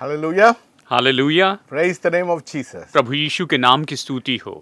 Hallelujah. Hallelujah. Praise the name of Jesus. प्रभु यीशु के नाम की स्तुति हो।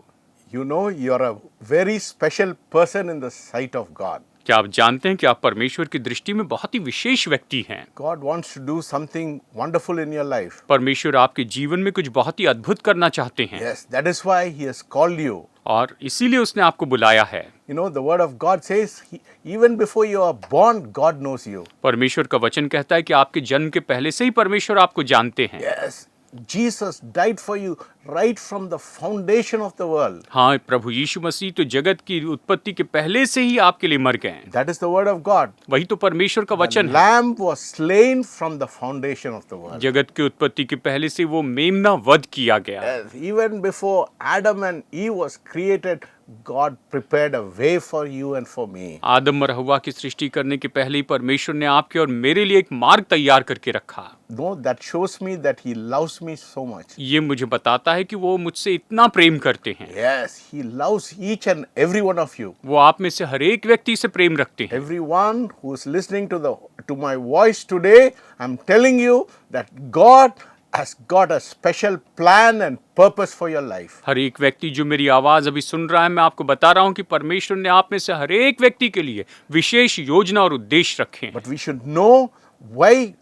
You know, you're a very special person in the sight of God. क्या आप जानते हैं कि आप परमेश्वर की दृष्टि में बहुत ही विशेष व्यक्ति हैं। God wants to do something wonderful in your life. परमेश्वर आपके जीवन में कुछ बहुत ही अद्भुत करना चाहते हैं। Yes, that is why He has called you. और इसीलिए उसने आपको बुलाया है। You know, the word of God says, even before you are born, God knows you. परमेश्वर का वचन कहता है कि आपके जन्म के पहले से ही परमेश्वर आपको जानते हैं। Yes, Jesus died for you right from the foundation of the world. हाँ, प्रभु यीशु मसीह तो जगत की उत्पत्ति के पहले से ही आपके लिए मर गए हैं। That is the word of God. वही तो परमेश्वर का The वचन है। Lamb was slain from the foundation of the world. जगत की उत्पत्ति के पहले से वो मेमना वध किया गया। Yes, even before Adam and Eve was created, God prepared a way for you and for me. आदम और हव्वा की सृष्टि करने के पहले ही परमेश्वर ने आपके और मेरे लिए एक मार्ग तैयार करके रखा। No, that shows me that He loves me so much. ये मुझे बताता है कि वो मुझसे इतना प्रेम करते हैं। Yes, He loves each and every one of you. वो आप में से हर एक व्यक्ति से प्रेम रखते हैं। Everyone who is listening to my voice today, I'm telling you that God has got a special plan and purpose for your life. हर एक व्यक्ति जो मेरी आवाज अभी सुन रहा है, मैं आपको बता रहा हूँ कि परमेश्वर ने आप में से हर एक व्यक्ति के लिए विशेष योजना और उद्देश्य रखे हैं। But we should know why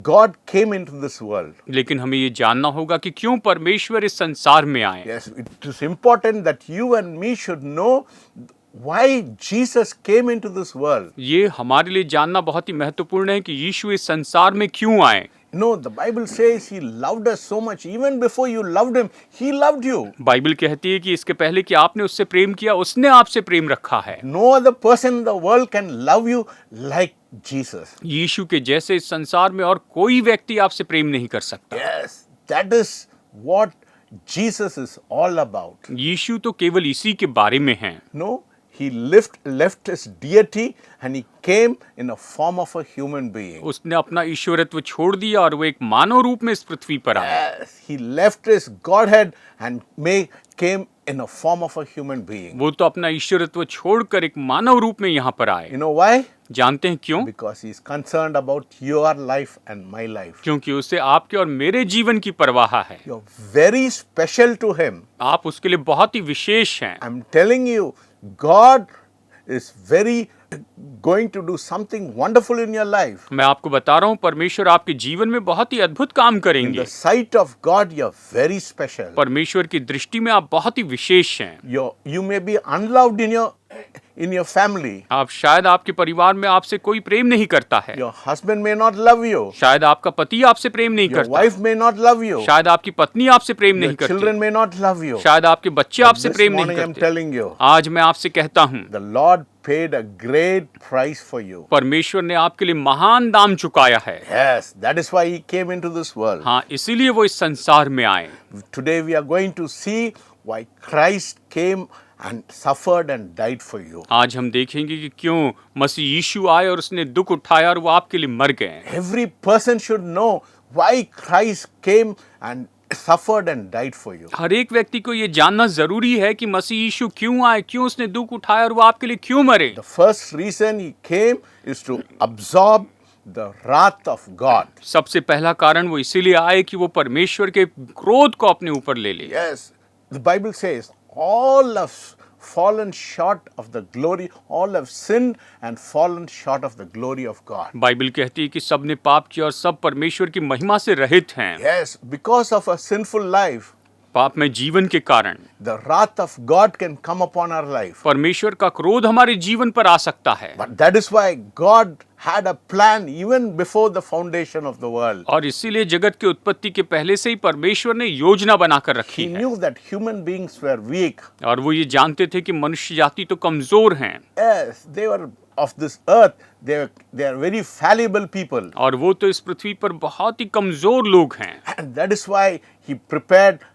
God came into this world. लेकिन हमें ये जानना होगा कि क्यों परमेश्वर इस संसार में आए। Yes, it is important that you and me should know why Jesus came into this world. ये हमारे लिए जानना बहुत ही महत्वपूर्ण है कि यीशु इस संसार में क्यों आए। No, the Bible says He loved us so much. Even before you loved Him, He loved you. Bible कहती है कि इसके पहले कि आपने उससे प्रेम किया, उसने आपसे प्रेम रखा है। No other person in the world can love you like Jesus. यीशु के जैसे इस संसार में और कोई व्यक्ति आपसे प्रेम नहीं कर सकता। Yes, that is what Jesus is all about. यीशु तो केवल इसी के बारे में है। No, He left His deity and He came in a form of a human being. उसने अपना ईश्वरत्व छोड़ दिया और वो एक मानव रूप में इस पृथ्वी पर आया। Yes, He left His Godhead and came in a form of a human being. वो तो अपना ईश्वरत्व छोड़कर एक मानव रूप में यहाँ पर आए। You know why? जानते हैं क्यों? Because He is concerned about your life and my life. क्योंकि उसे आपके और मेरे जीवन की परवाह है। You're very special to Him. आप उसके लिए बहुत ही विशेष हैं। I'm telling you, God is going to do something wonderful in your life. मैं आपको बता रहा हूँ, परमेश्वर आपके जीवन में बहुत ही अद्भुत काम In करेंगे। the sight of God, you're very special. परमेश्वर की दृष्टि में आप बहुत ही विशेष हैं। You may be unloved in your family. आप शायद आपके परिवार में आपसे कोई प्रेम नहीं करता है। Your husband may not love you. शायद आपका पति आपसे प्रेम नहीं Your करता। wife may not love you. शायद आपकी पत्नी आपसे प्रेम Your नहीं करती। children may not love you. शायद आपके बच्चे But आपसे this प्रेम नहीं morning I'm करते। telling you, आज मैं आपसे कहता हूँ, the Lord paid a great price for you. परमेश्वर ने आपके लिए महान दाम चुकाया है। Yes, that is why He came into this world. हाँ, इसीलिए वो इस संसार में आए। Today we are going to see why Christ came and suffered and died for you. आज हम देखेंगे कि क्यों मसीह यीशु आए और उसने दुख उठाया और वो आपके लिए मर गए। Every person should know why Christ came and suffered and died for you. हर एक व्यक्ति को ये जानना जरूरी है कि मसीह यीशु क्यों आए, क्यों उसने दुख उठाया और वो आपके लिए क्यों मरे। The first reason He came is to absorb the wrath of God. सबसे पहला कारण वो इसीलिए आए कि वो परमेश्वर के क्रोध को अपने ऊपर ले ले। Yes, the Bible says all have fallen short of the glory, all have sinned and fallen short of the glory of God. Bible कहती है कि सब ने पाप किया और सब परमेश्वर की महिमा से रहित हैं। Yes, because of a sinful life, पाप में जीवन के कारण the wrath of God can come upon our life. परमेश्वर का क्रोध हमारे जीवन पर आ सकता है। But that is why God had a plan even before the foundation of the world. और इसीलिए जगत की उत्पत्ति के पहले से ही परमेश्वर ने योजना बनाकर रखी He है। knew that human beings were weak. और वो ये जानते थे कि मनुष्य जाति तो कमजोर हैं। Yes, they were of this earth. They are very fallible people. और वो तो इस पृथ्वी पर बहुत ही कमजोर लोग हैं। And that is why He prepared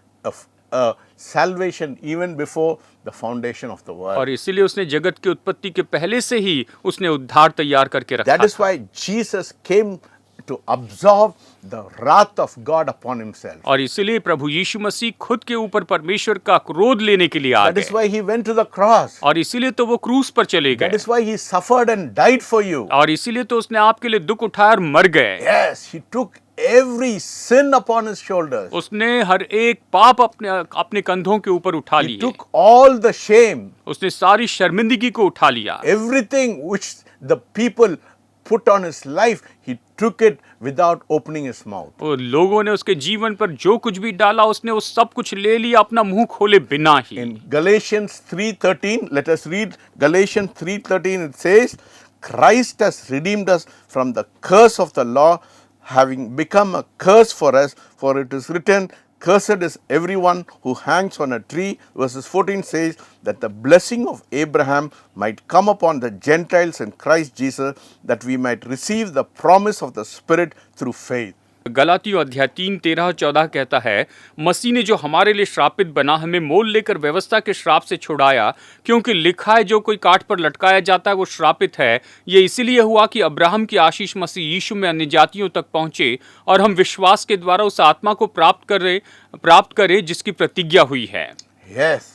a salvation even before the foundation of the world. और इसीलिए उसने जगत की उत्पत्ति के पहले से ही उसने उद्धार तैयार करके रखा That is था। why Jesus came to absorb the wrath of God upon Himself. और इसीलिए प्रभु यीशु मसीह खुद के ऊपर परमेश्वर का क्रोध लेने के लिए आ That is गए। why He went to the cross. और इसीलिए तो वो क्रूस पर चले That गए। is why He suffered and died for you. और इसीलिए तो उसने आपके लिए दुख उठाया और मर गए। Yes, He took every sin upon his shoulders. उसने हर एक पाप अपने कंधों के ऊपर उठा He लिए। took all the shame, उसने सारी शर्मिंदगी को उठा लिया। everything which the people put on his life, he took it without opening his mouth. और लोगों ने उसके जीवन पर जो कुछ भी डाला उसने वो सब कुछ ले लिया अपना मुंह खोले बिना ही। In Galatians 3:13, let us read Galatians 3:13. It says, Christ has redeemed us from the curse of the law, having become a curse for us, for it is written, cursed is everyone who hangs on a tree. Verses 14 says that the blessing of Abraham might come upon the Gentiles in Christ Jesus, that we might receive the promise of the Spirit through faith. गलातियों अध्याय 3, 13 और 14 कहता है, मसीह ने जो हमारे लिए श्रापित बना हमें मोल लेकर व्यवस्था के श्राप से छुड़ाया, क्योंकि लिखा है जो कोई काठ पर लटकाया जाता है वो श्रापित है। ये इसीलिए हुआ कि अब्राहम की आशीष मसीह यीशु में अन्य जातियों तक पहुंचे और हम विश्वास के द्वारा उस आत्मा को प्राप्त करें जिसकी प्रतिज्ञा हुई है। Yes.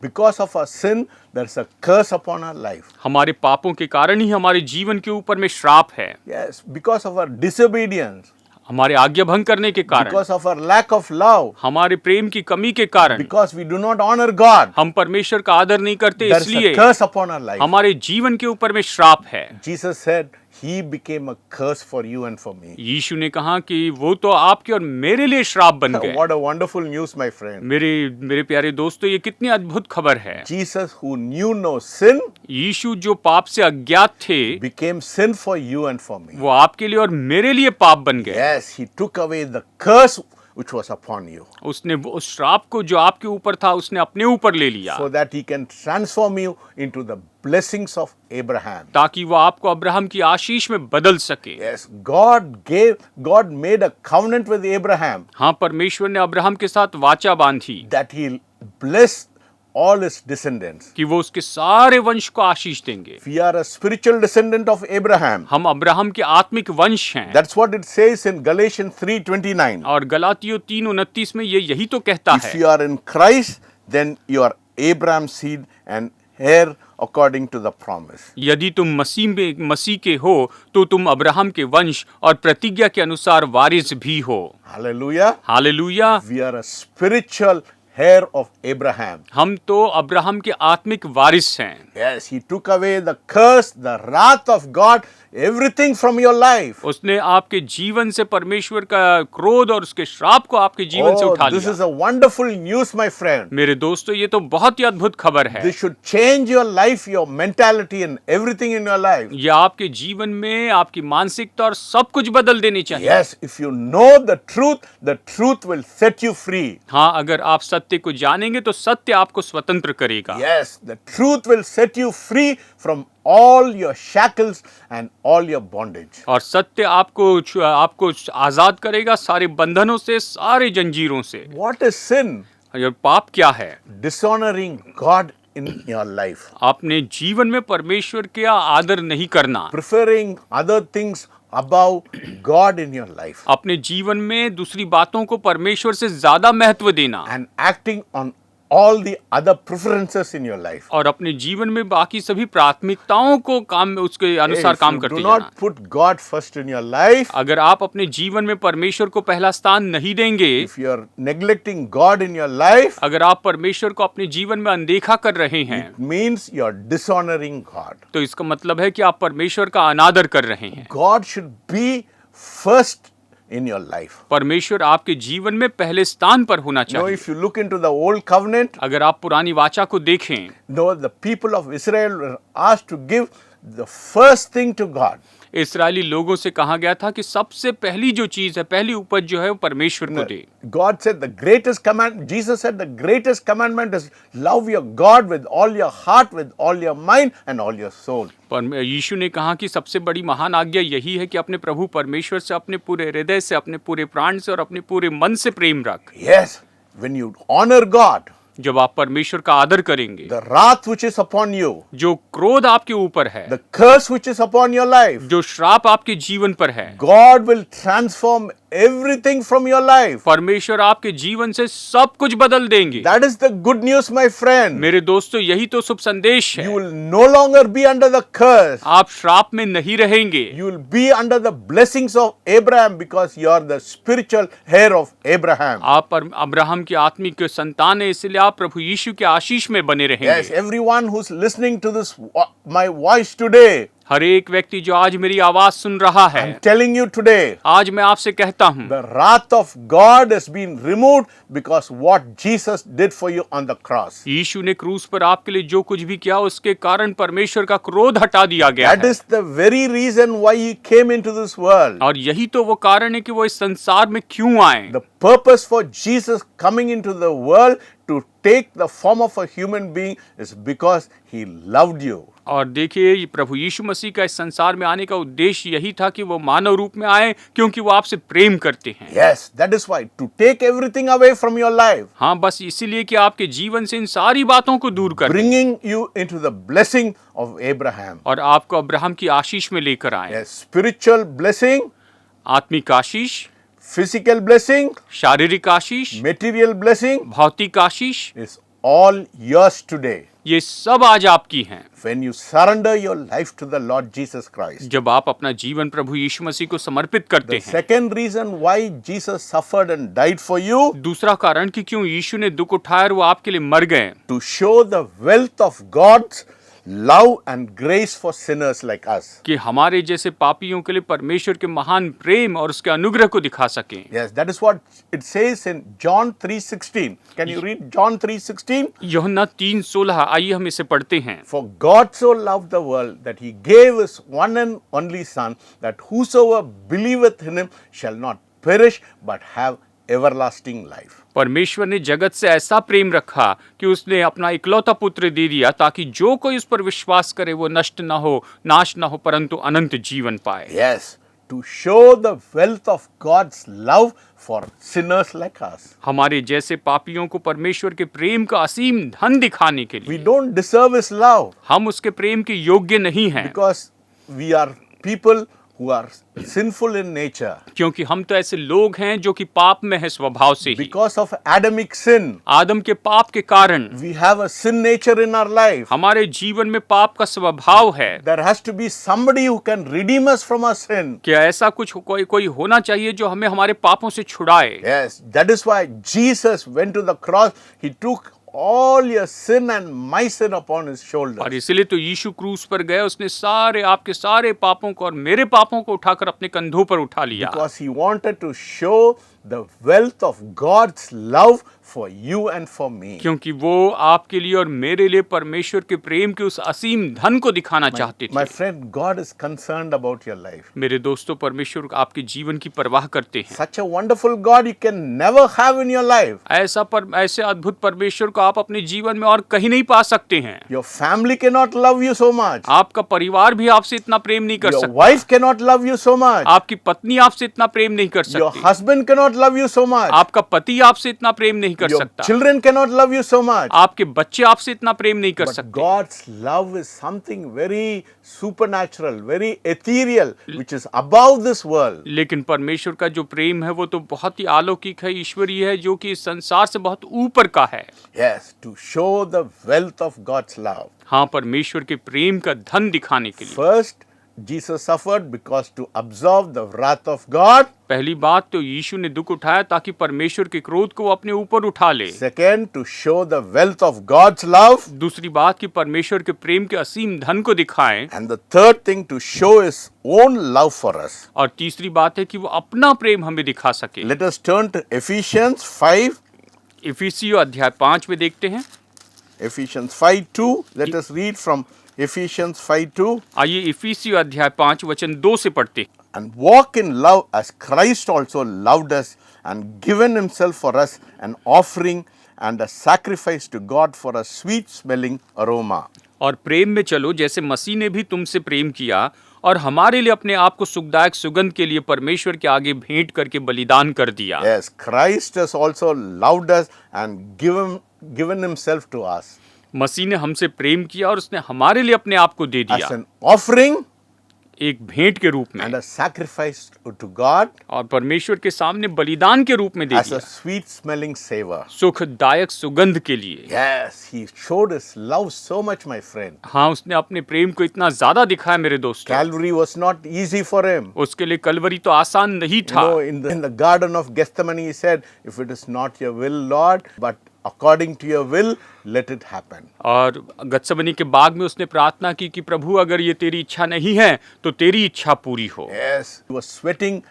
Because of our sin, there's a curse upon our life. हमारे पापों के कारण ही हमारे जीवन के ऊपर में श्राप है। Yes, because of our disobedience, हमारे आज्ञा भंग करने के कारण, because of our lack of love, हमारे प्रेम की कमी के कारण, because we do not honor God, हम परमेश्वर का आदर नहीं करते, there's a इसलिए curse upon our life. हमारे जीवन के ऊपर में श्राप है। Jesus said, He became a curse for you and for me. यीशु ने कहा कि वो तो आपके और मेरे लिए श्राप बन गए। What a wonderful news, my friend. मेरे प्यारे दोस्तों, ये कितनी अद्भुत खबर है। Jesus, who knew no sin, यीशु जो पाप से अज्ञात थे, became sin for you and for me. वो आपके लिए और मेरे लिए पाप बन गए। Yes, He took away the curse which was upon you, उसने उस श्राप को जो आपके ऊपर था उसने अपने ऊपर ले लिया, so that He can transform you into the blessings of Abraham. ताकि वो आपको अब्राहम की आशीष में बदल सके। Yes, God made a covenant with Abraham हाँ, परमेश्वर ने अब्राहम के साथ वाचा बांधी that He'll bless all his descendants. कि वो उसके सारे वंश को आशीष देंगे। We are a spiritual descendant of Abraham. हम अब्राहम के आत्मिक वंश हैं। That's what it says in Galatians 3:29. और गलातियों 3:29 में ये यही तो कहता If है, you are in Christ, then you are Abraham's seed and heir according to the promise. यदि तुम मसीह के हो तो तुम अब्राहम के वंश और प्रतिज्ञा के अनुसार वारिस भी हो। Hallelujah. Hallelujah. We are a spiritual heir of Abraham. हम तो अब्राहम के आत्मिक वारिस हैं। Yes, He took away the curse, the wrath of God, everything from your life. उसने आपके जीवन से परमेश्वर का क्रोध और उसके श्राप को आपके जीवन से उठा This is लिया। a wonderful news, my friend. मेरे दोस्तों, ये तो बहुत ही अद्भुत खबर है। This should change your life, your mentality and everything in your life. ये आपके जीवन में आपकी मानसिकता और सब कुछ बदल देनी चाहिए। Yes, if you know the truth will set you free. हाँ, अगर आप सत्य को जानेंगे तो सत्य आपको स्वतंत्र करेगा। Yes, the truth will set you free from all your shackles and all your bondage. और सत्य आपको आजाद करेगा सारे बंधनों से, सारे जंजीरों से। What is sin? और पाप क्या है? Dishonoring God in your life. आपने जीवन में परमेश्वर का आदर नहीं करना, Preferring other things above God in your life. अपने जीवन में दूसरी बातों को परमेश्वर से ज्यादा महत्व देना, And acting on all the other preferences in your life. और अपने जीवन में बाकी सभी प्राथमिकताओं को उसके अनुसार If काम you करते do जाना। not put God first in your life, अगर आप अपने जीवन में परमेश्वर को पहला स्थान नहीं देंगे, if you are neglecting God in your life, अगर आप परमेश्वर को अपने जीवन में अनदेखा कर रहे हैं, it means you are dishonoring God. तो इसका मतलब है कि आप परमेश्वर का अनादर कर रहे हैं। God should be first in your life. परमेश्वर आपके जीवन में पहले स्थान पर होना You know, चाहिए। if you look into the old covenant, अगर आप पुरानी वाचा को देखें, the people of Israel were asked to give the first thing to God. इस्राएली लोगों से कहा गया था कि सबसे पहली जो चीज है, पहली उपज जो है वो परमेश्वर को दे। God said the greatest command, Jesus said the greatest commandment is love your God with all your heart, with all your mind and all your soul. पर यीशु ने कहा कि सबसे बड़ी महान आज्ञा यही है कि अपने प्रभु परमेश्वर से अपने पूरे हृदय से, अपने पूरे प्राण से और अपने पूरे मन से प्रेम रख। Yes, when you honor God, जब आप परमेश्वर का आदर करेंगे, the wrath which is upon you, जो क्रोध आपके ऊपर है, the curse which is upon your life, जो श्राप आपके जीवन पर है, God will transform everything from your life. परमेश्वर आपके जीवन से सब कुछ बदल देंगे। That is the good news, my friend. मेरे दोस्तों, यही तो शुभ संदेश You है। will no longer be under the curse. आप श्राप में नहीं रहेंगे। You will be under the blessings of Abraham because you are the spiritual heir of Abraham. आप अब्राहम की आत्मिक संतान है, इसलिए आप प्रभु यीशु के आशीष में बने Yes, रहेंगे। everyone who's listening to this, my voice today, हर एक व्यक्ति जो आज मेरी आवाज सुन रहा है, I'm telling you today, आज मैं आपसे कहता हूँ, the wrath of God has been removed because what Jesus did for you on the cross. यीशु ने क्रूस पर आपके लिए जो कुछ भी किया, उसके कारण परमेश्वर का क्रोध हटा दिया गया That है। is the very reason why he came into this world. और यही तो वो कारण है कि वो इस संसार में क्यों आए। The purpose for Jesus coming into the world to take the form of a human being is because he loved you. और देखिए, प्रभु यीशु मसीह का इस संसार में आने का उद्देश्य यही था कि वो मानव रूप में आए, क्योंकि वो आपसे प्रेम करते हैं। Yes, that is why, to take everything away from your life, हाँ, बस इसीलिए कि आपके जीवन से इन सारी बातों को दूर कर दें bringing you into the blessing of Abraham. और आपको अब्राहम की आशीष में लेकर आए। Yes, spiritual blessing, आत्मिक आशीष, physical blessing, शारीरिक आशीष, material blessing भौतिक आशीष, is all yours today. ये सब आज आपकी हैं। When you surrender your life to the Lord Jesus Christ. जब आप अपना जीवन प्रभु यीशु मसीह को समर्पित करते The हैं। second reason why Jesus suffered and died for you, दूसरा कारण कि क्यों यीशु ने दुख उठाया और वो आपके लिए मर गए, to show the wealth of God's love and grace for sinners like us. कि हमारे जैसे पापियों के लिए परमेश्वर के महान प्रेम और उसके अनुग्रह को दिखा सकें। Yes, that is what it says in John 3:16. Can you read John 3:16? यूहन्ना 3:16, आइए हम इसे पढ़ते हैं। For God so loved the world that he gave his one and only Son, that whosoever believeth in him shall not perish but have everlasting life. परमेश्वर ने जगत से ऐसा प्रेम रखा कि उसने अपना इकलौता पुत्र दे दिया, ताकि जो कोई उस पर विश्वास करे वो नष्ट न हो, नाश न हो, परंतु अनंत जीवन पाए। Yes, to show the wealth of God's love for sinners like us. हमारे जैसे पापियों को परमेश्वर के प्रेम का असीम धन दिखाने के We लिए। don't deserve his love हम उसके प्रेम के योग्य नहीं हैं, because we are people who are sinful in nature. क्योंकि हम तो ऐसे लोग हैं जो कि पाप में है स्वभाव से ही। Because of Adamic sin, आदम के पाप के कारण we have a sin nature in our life. हमारे जीवन में पाप का स्वभाव है। There has to be somebody who can redeem us from our sin. क्या ऐसा कुछ कोई होना चाहिए जो हमें हमारे पापों से छुड़ाए। Yes, that is why Jesus went to the cross. He took all your sin and my sin upon his और shoulders. इसलिए तो यीशु क्रूस पर गए, उसने सारे आपके सारे पापों को और मेरे पापों को उठाकर अपने कंधों पर उठा लिया, Because he wanted to show the wealth of God's love for you and for me. क्योंकि वो आपके लिए और मेरे लिए परमेश्वर के प्रेम के उस असीम धन को दिखाना चाहते My थे। friend, God is concerned about your life. मेरे दोस्तों, परमेश्वर आपके जीवन की परवाह करते हैं। Such a wonderful God you can never have in your life. ऐसे अद्भुत परमेश्वर को आप अपने जीवन में और कहीं नहीं पा सकते हैं। Your family cannot love you so much. आपका परिवार भी आपसे इतना प्रेम नहीं कर Your सकता। wife cannot love you so much. आपकी पत्नी आपसे इतना प्रेम नहीं कर Your सकती। husband cannot love you so much. आपका पति आपसे इतना प्रेम नहीं कर Your सकता। children cannot love you so much. आपके बच्चे आपसे इतना प्रेम नहीं कर But सकते। God's love is something very supernatural, very ethereal, which is above this world. लेकिन परमेश्वर का जो प्रेम है वो तो बहुत ही अलौकिक है, ईश्वरीय है, जो कि इस संसार से बहुत ऊपर का है। Yes, to show the wealth of God's love. हाँ, परमेश्वर के प्रेम का धन दिखाने के लिए। First, Jesus suffered because to absorb the wrath of God. पहली बात तो यीशु ने दुख उठाया ताकि परमेश्वर के क्रोध को वो अपने ऊपर उठा ले। Second, to show the wealth of God's love. दूसरी बात कि परमेश्वर के प्रेम के असीम धन को दिखाएं। And the third thing, to show his own love for us. और तीसरी बात है कि वो अपना प्रेम हमें दिखा सके। Let us turn to Ephesians 5. इफिसियों अध्याय 5 में देखते हैं। Ephesians 5:2. Let us read from Ephesians 5:2. आइए इफिसियों अध्याय 5 वचन 2 से पढ़ते हैं। And walk in love as Christ also loved us and given himself for us an offering and a sacrifice to God for a sweet smelling aroma. और प्रेम में चलो जैसे मसीह ने भी तुमसे प्रेम किया और हमारे लिए अपने आप को सुखदायक सुगंध के लिए परमेश्वर के आगे भेंट करके बलिदान कर दिया। Yes, Christ has also loved us and given himself to us मसीह ने हमसे प्रेम किया और उसने हमारे लिए अपने आप को दे as दिया an offering एक भेंट के रूप में and a sacrifice to God और परमेश्वर के सामने बलिदान के रूप में दे as दिया, a sweet smelling savor. सुखदायक सुगंध के लिए। Yes, he showed his love so much, my friend. हाँ, उसने अपने प्रेम को इतना ज्यादा दिखाया मेरे दोस्तों। Calvary was not easy for him. उसके लिए कलवरी तो आसान नहीं You था। know, in the Garden of Gethsemane, he said, if it is not your will, Lord, but according to your will, let it happen. और गत्समनी के बाग में उसने प्रार्थना की कि प्रभु अगर ये तेरी इच्छा नहीं है तो तेरी इच्छा पूरी हो। Yes, he was sweating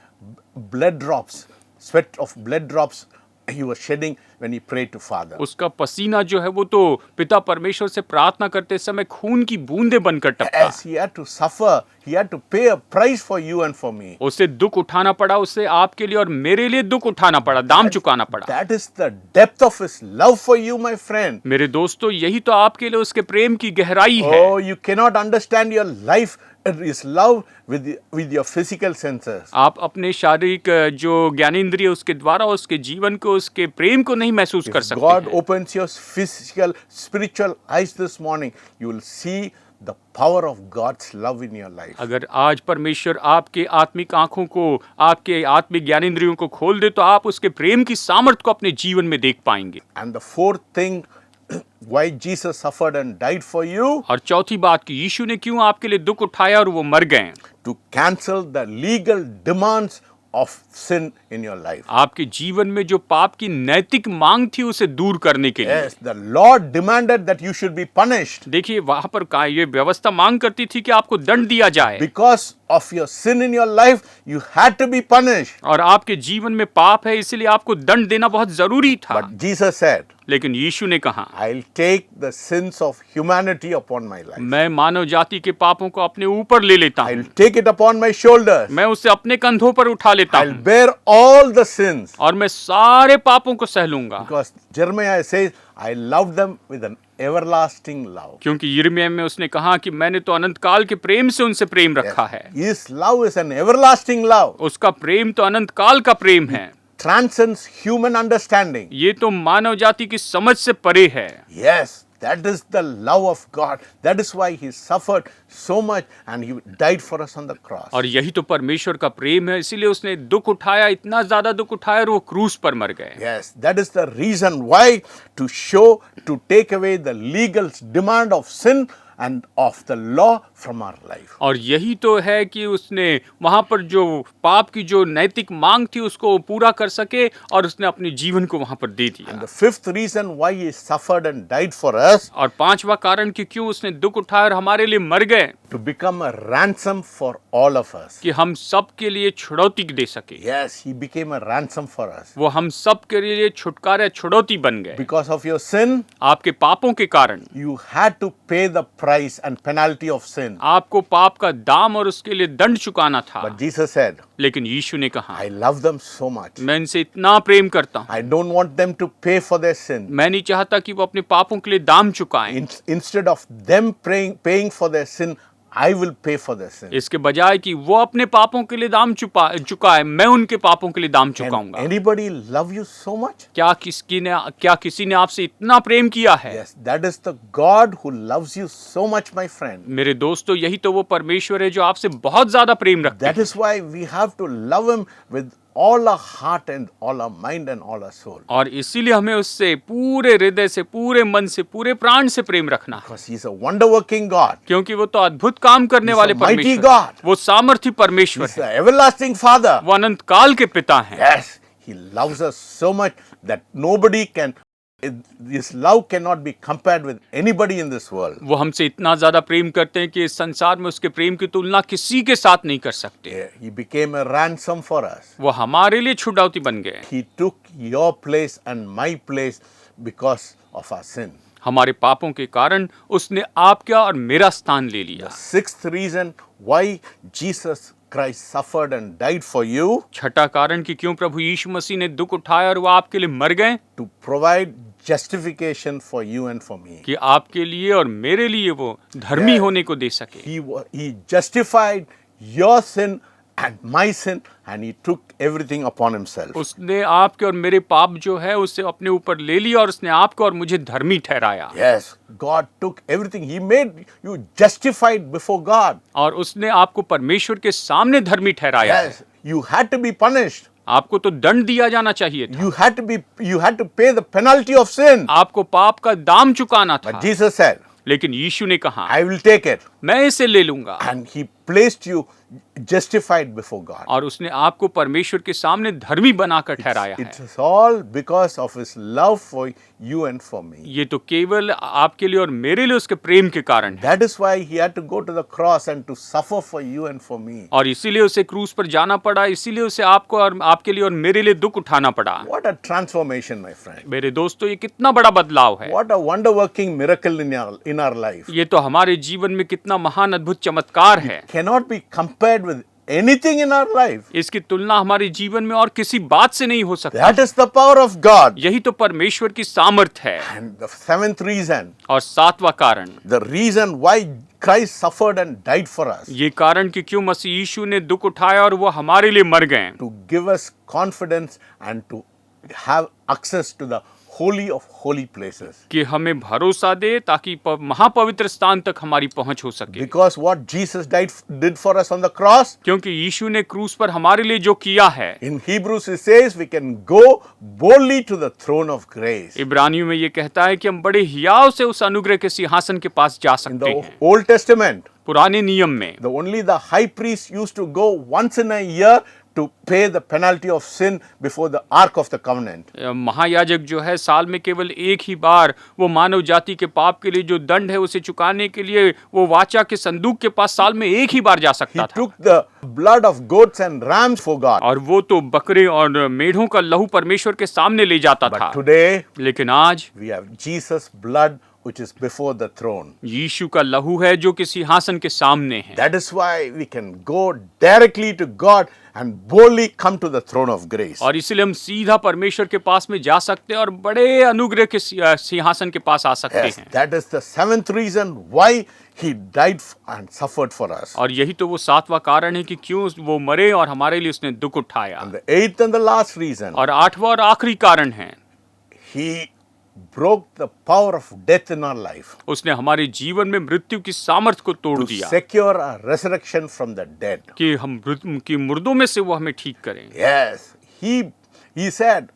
blood drops, sweat of blood drops he was shedding when he prayed to Father. उसका पसीना जो है वो तो पिता परमेश्वर से प्रार्थना करते समय खून की बूंदें बनकर टपका। Yes, he had to suffer, he had to pay a price for you and for me. उसे दुख उठाना पड़ा, उसे आपके लिए और मेरे लिए दुख उठाना पड़ा, दाम चुकाना पड़ा। That is the depth of his love for you, my friend. मेरे दोस्तों, यही तो आपके लिए उसके प्रेम की गहराई है। Oh, you cannot understand your life, his love with your physical senses. आप अपने शारीरिक जो ज्ञानेंद्रिय उसके द्वारा उसके जीवन को, उसके प्रेम को नहीं महसूस कर सकते God हैं। opens your physical, spiritual eyes this morning, you will see the power of God's love in your life. अगर आज परमेश्वर आपके आत्मिक आंखों को, आपके आत्मिक ज्ञानेंद्रियों को खोल दे तो आप उसके प्रेम की सामर्थ को अपने जीवन में देख पाएंगे। And the fourth thing, why Jesus suffered and died for you, और चौथी बात कि यीशु ने क्यों आपके लिए दुख उठाया और वो मर गए, to cancel the legal demands of sin in your life. आपके जीवन में जो पाप की नैतिक मांग थी उसे दूर करने के लिए। Yes, the Lord demanded that you should be punished देखिए वहां पर ये व्यवस्था मांग करती थी कि आपको दंड दिया जाए, because of your sin in your life. You had to be punished. और आपके जीवन में पाप है इसलिए आपको दंड देना बहुत जरूरी था। But Jesus said, लेकिन यीशु ने कहा, I'll take the sins of humanity upon my life. मैं मानव जाति के पापों को अपने ऊपर ले लेता हूँ, I'll take it upon my shoulders. मैं उसे अपने कंधों पर उठा लेता I'll हूँ bear all the sins. और मैं सारे पापों को सह लूंगा। Because Jeremiah says, I love them with an everlasting love. क्योंकि यिर्मयाह में उसने कहा कि मैंने तो अनंत काल के प्रेम से उनसे प्रेम रखा है। His love is an everlasting love. उसका प्रेम तो अनंत काल का प्रेम है, Transcends human understanding. ये तो मानव जाति की समझ से परे है। Yes, that is the love of God. That is why he suffered so much and he died for us on the cross. और यही तो परमेश्वर का प्रेम है, इसीलिए उसने दुख उठाया, इतना ज्यादा दुख उठाया और वो क्रूस पर मर गए। Yes, that is the reason why, to show, to take away the legal demand of sin and of the law from our life. और यही तो है कि उसने वहां पर जो पाप की जो नैतिक मांग थी उसको पूरा कर सके और उसने अपने जीवन को वहां पर दे And दिया। the fifth reason why he suffered and died for us, और पांचवा कारण कि क्यों उसने दुख उठाया और हमारे लिए मर गए, to become a ransom for all of us. कि हम सब के लिए छुड़ौती दे सके। Yes, he became a ransom for us. वो हम सब के लिए छुटकारा छुड़ौती बन गए। Because of your sin, आपके पापों के कारण you had to pay the price and penalty of sin. आपको पाप का दाम और उसके लिए दंड चुकाना था। But Jesus said, लेकिन यीशु ने कहा, I love them so much. मैं इनसे इतना प्रेम करता हूँ, I don't want them to pay for their sin. मैं नहीं चाहता कि वो अपने पापों के लिए दाम चुकाएं। Instead of them paying for their sin, I will pay for their sin. इसके बजाय कि वो अपने पापों के लिए दाम चुकाए, मैं उनके पापों के लिए दाम Can चुकाऊंगा। anybody love you so much? क्या किसी ने आपसे इतना प्रेम किया है? Yes, that is the God who loves you so much, my friend. मेरे दोस्तों, यही तो वो परमेश्वर है जो आपसे बहुत ज्यादा प्रेम रखता That है। is why we have to love him with all our heart and all our mind and all our soul. और इसीलिए हमें उससे पूरे हृदय से, पूरे मन से, पूरे प्राण से प्रेम रखना है, Because he's a wonder working God. क्योंकि वो तो अद्भुत काम करने He's वाले a mighty परमेश्वर God. हैं। वो सामर्थी परमेश्वर He's है, the everlasting Father. वो अनंत काल के पिता हैं। Yes, he loves us so much that nobody can, his love cannot be compared with anybody in this world. वो हमसे इतना ज्यादा प्रेम करते हैं कि इस संसार में उसके प्रेम की तुलना किसी के साथ नहीं कर सकते। Yeah, he became a ransom for us. वो हमारे लिए छुड़ौती बन गए। He took your place and my place because of our sin. हमारे पापों के कारण उसने आपका और मेरा स्थान ले लिया। The sixth reason why Jesus Christ suffered and died for you, छठा कारण कि क्यों प्रभु यीशु मसीह ने दुख उठाया और वो आपके लिए मर गए, to provide justification for you and for me. कि आपके लिए और मेरे लिए वो धर्मी होने को दे सके। He justified your sin and my sin, and he took everything upon himself. उसने आपके और मेरे पाप जो है उसे अपने ऊपर ले लिया और उसने आपको और मुझे धर्मी ठहराया। Yes, God took everything. He made you justified before God. और उसने आपको परमेश्वर के सामने धर्मी ठहराया है। Yes, you had to be punished. आपको तो दंड दिया जाना चाहिए था। You had to pay the penalty of sin. आपको पाप का दाम चुकाना था। But Jesus said, लेकिन यीशु ने कहा, I will take it. मैं इसे ले लूंगा। And he placed you justified before God. और उसने आपको परमेश्वर के सामने धर्मी बनाकर ठहराया है। It's all because of his love for you and for me. ये तो केवल आपके लिए और मेरे लिए उसके प्रेम के कारण है। That is why he had to go to the cross and to suffer for you and for me. और इसीलिए उसे क्रूस पर जाना पड़ा, इसीलिए उसे आपको और आपके लिए और मेरे लिए दुख उठाना पड़ा। What a transformation, my friend. मेरे दोस्तों, ये कितना बड़ा बदलाव है। What a wonder-working miracle in our life. ये तो हमारे जीवन में कितना महान अद्भुत चमत्कार है। Cannot be compared with anything in our life. इसकी तुलना हमारे जीवन में और किसी बात से नहीं हो सकती। That is the power of God. यही तो परमेश्वर की सामर्थ है। And the seventh reason, और सातवां कारण, the reason why Christ suffered and died for us, ये कारण कि क्यों मसीह यीशु ने दुख उठाया और वो हमारे लिए मर गए, to give us confidence and to have access to the holy of holy places. कि हमें भरोसा दे ताकि महापवित्र स्थान तक हमारी पहुंच हो सके। Because what Jesus did for us on the cross, क्योंकि यीशु ने क्रूस पर हमारे लिए जो किया है, in Hebrews it says we can go boldly to the throne of grace. इब्रानियों में ये कहता है कि हम बड़े हियाव से उस अनुग्रह के सिंहासन के पास जा In सकते the हैं। Old Testament, पुराने नियम में only the high priest used to go once in a year to pay the penalty of sin before the Ark of the Covenant. महायाजक जो है साल में केवल एक ही बार वो मानव जाति के पाप के लिए जो दंड है उसे चुकाने के लिए वो वाचा के संदूक के पास साल में एक ही बार जा He सकता था। took the blood of goats and rams for God. और वो तो बकरे और मेढ़ों का लहू परमेश्वर के सामने ले जाता था। But today लेकिन आज we have Jesus' blood which is before the throne. यीशु का लहू है जो कि सिंहासन के सामने है। That is why we can go directly to God and boldly come to the throne of grace. और इसलिए हम सीधा परमेश्वर के पास में जा सकते हैं और बड़े अनुग्रह के सिंहासन के पास आ सकते Yes, हैं। that is the seventh reason why he died and suffered for us. और यही तो वो सातवां कारण है कि क्यों वो मरे और हमारे लिए उसने दुख उठाया। And the eighth and the last reason, और आठवां और आखिरी कारण है, he broke the power of death in our life उसने हमारे जीवन में मृत्यु की सामर्थ को तोड़ to दिया secure a resurrection from the dead. कि हम कि मुर्दों में से वो हमें ठीक करें। Yes, he said,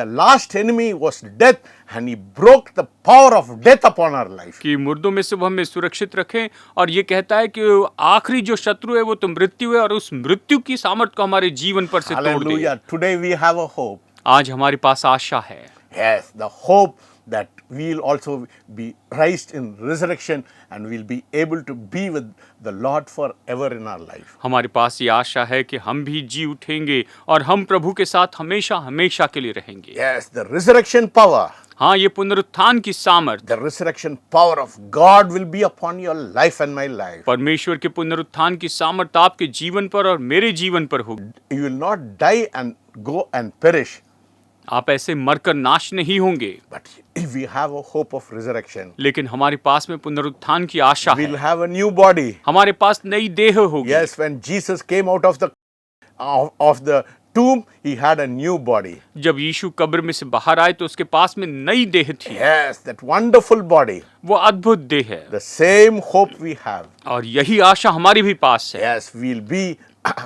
the last enemy was death, and he broke the power of death upon our life. कि मुर्दों में से वो हमें सुरक्षित रखें, और ये कहता है कि आखिरी जो शत्रु है वो तो मृत्यु है और उस मृत्यु की सामर्थ को हमारे जीवन पर से तोड़ दे। Hallelujah. Today we have a hope. आज हमारे पास आशा है। Yes, the hope that we'll also be raised in resurrection and we'll be able to be with the Lord forever in our life. हमारे पास ये आशा है कि हम भी जी उठेंगे और हम प्रभु के साथ हमेशा हमेशा के लिए रहेंगे। Yes, the resurrection power. हाँ, ये पुनरुत्थान की सामर्थ, The resurrection power of God will be upon your life and my life. परमेश्वर के पुनरुत्थान की सामर्थ आपके जीवन पर और मेरे जीवन पर होगी। You will not die and go and perish, आप ऐसे मरकर नाश नहीं होंगे, but if we have a hope of resurrection, लेकिन हमारे पास में पुनरुत्थान की आशा we'll है। have a new body. हमारे पास नई देह होगी। Yes, when Jesus came out of the tomb, he had a new body. जब यीशु कब्र में से बाहर आए तो उसके पास में नई देह थी। Yes, that wonderful body. वो अद्भुत देह है The same hope we have. और यही आशा हमारी भी पास है। Yes,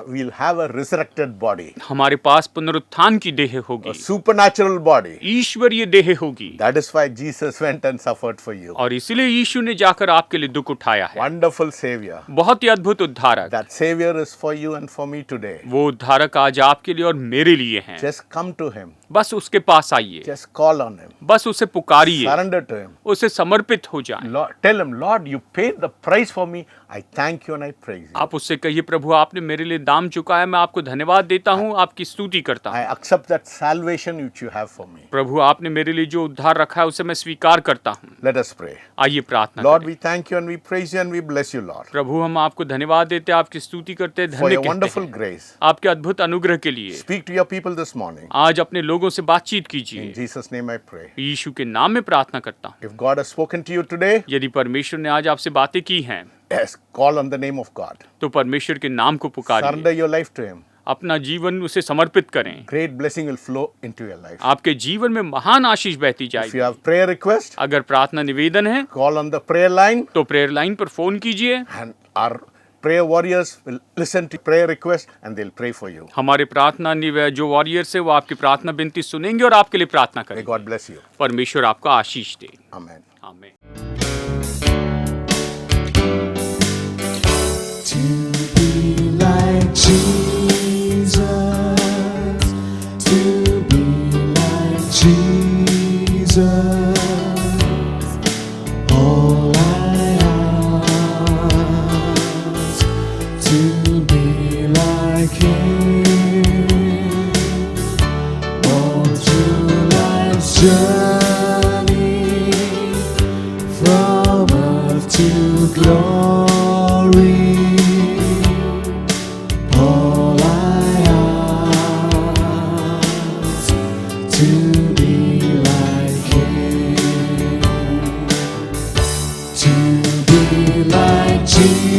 we'll have a resurrected body, हमारे पास पुनरुत्थान की देह होगी, a supernatural body. ईश्वरीय देह होगी। That is why Jesus went and suffered for you. और इसीलिए यीशु ने जाकर आपके लिए दुख उठाया है। Wonderful Savior. बहुत ही अद्भुत उद्धारक। That Savior is for you and for me today. वो उद्धारक आज आपके लिए और मेरे लिए हैं। Just come to Him. बस उसके पास आइए, Just call on Him. बस उसे पुकारिए, Surrender to Him. उसे समर्पित हो जाएं। Lord, tell Him, Lord, you paid the price for me. I thank you and I praise you. आप उससे कहिए, प्रभु आपने मेरे लिए दाम चुकाया, मैं आपको धन्यवाद देता हूँ, आपकी स्तुति करता हूँ। I accept that salvation which you have for me. प्रभु आपने मेरे लिए जो उद्धार रखा है उसे मैं स्वीकार करता हूँ। Let us pray. आइए प्रार्थना Lord, करें। we thank you and we praise you and we bless you, Lord, प्रभु हम आपको धन्यवाद देते हैं, आपकी स्तुति करते हैं, for धन्य your कहते wonderful हैं grace. आपके अद्भुत अनुग्रह के लिए। Speak to your people this morning. आज अपने लोगों से बातचीत In कीजिए, Jesus' name I pray. यीशु के नाम में प्रार्थना करता हूँ। If God has spoken to you today, यदि परमेश्वर ने आज आपसे बातें की हैं, Yes, call on the name of God. तो परमेश्वर के नाम को पुकारिए, Surrender your life to Him. अपना जीवन उसे समर्पित करें। Great blessing will flow into your life. आपके जीवन में महान आशीष बहती If you जाएगी। have prayer request, अगर प्रार्थना निवेदन है call on the prayer line, तो प्रेयर लाइन पर फोन कीजिए। and our prayer warriors will listen to prayer request and they'll pray for you. हमारे प्रार्थना जो वॉरियर्स है वो आपकी प्रार्थना विनती सुनेंगे और आपके लिए प्रार्थना May करेंगे। God bless you. परमेश्वर आपको आशीष दे। Amen. आमीन। To be like Jesus, to be like Jesus, all I ask, to be like Him, all through life's journey, from earth to glory. All I ask, to be like Him, to be like Jesus.